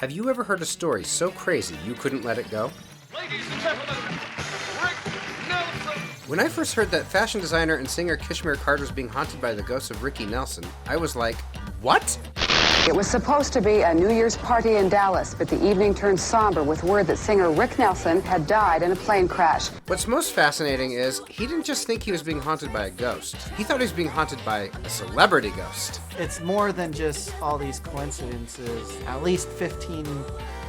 Have you ever heard a story so crazy you couldn't let it go? Ladies and gentlemen, Rick Nelson! When I first heard that fashion designer and singer Kishmere Carter is being haunted by the ghost of Ricky Nelson, I was like, what? It was supposed to be a New Year's party in Dallas, but the evening turned somber with word that singer Rick Nelson had died in a plane crash. What's most fascinating is he didn't just think he was being haunted by a ghost. He thought he was being haunted by a celebrity ghost. It's more than just all these coincidences. At least 15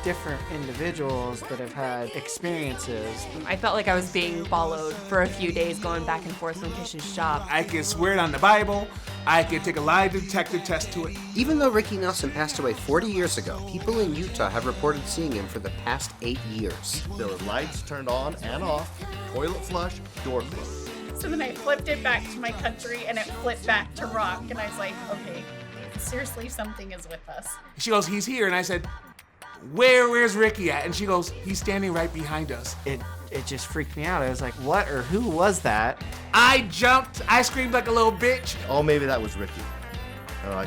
different individuals that have had experiences. I felt like I was being followed for a few days going back and forth from Kish's shop. I can swear it on the Bible. I can take a lie detector test to it. Even though Ricky Nelson passed away 40 years ago, people in Utah have reported seeing him for the past 8 years. There were lights turned on and off, toilet flush, door closed. So then I flipped it back to my country and it flipped back to rock. And I was like, okay, seriously, something is with us. She goes, he's here. And I said, where's Ricky at? And she goes, he's standing right behind us. It just freaked me out. I was like, what or who was that? I jumped. I screamed like a little bitch. Oh, maybe that was Ricky. Oh,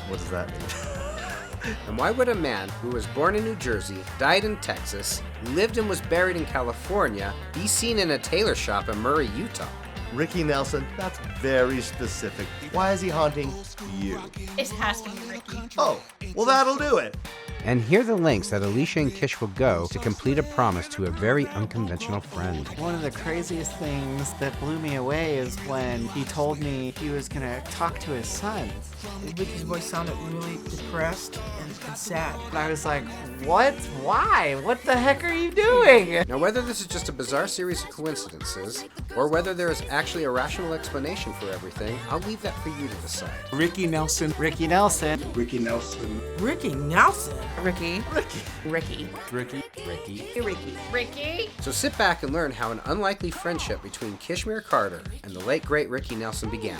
what does that mean? And why would a man who was born in New Jersey, died in Texas, lived and was buried in California, be seen in a tailor shop in Murray, Utah? Ricky Nelson, that's very specific. Why is he haunting you? It has to be Ricky. Oh, well, that'll do it. And here are the lengths that Alicia and Kish will go to complete a promise to a very unconventional friend. One of the craziest things that blew me away is when he told me he was going to talk to his son. Ricky's voice sounded really depressed and sad. And I was like, what? Why? What the heck are you doing? Now, whether this is just a bizarre series of coincidences, or whether there is actually a rational explanation for everything, I'll leave that for you to decide. Ricky Nelson. Ricky Nelson. Ricky Nelson. Ricky Nelson? Ricky. Ricky. Ricky. Ricky. Ricky. Ricky. Ricky? So sit back and learn how an unlikely friendship between Kishmere Carter and the late great Ricky Nelson began.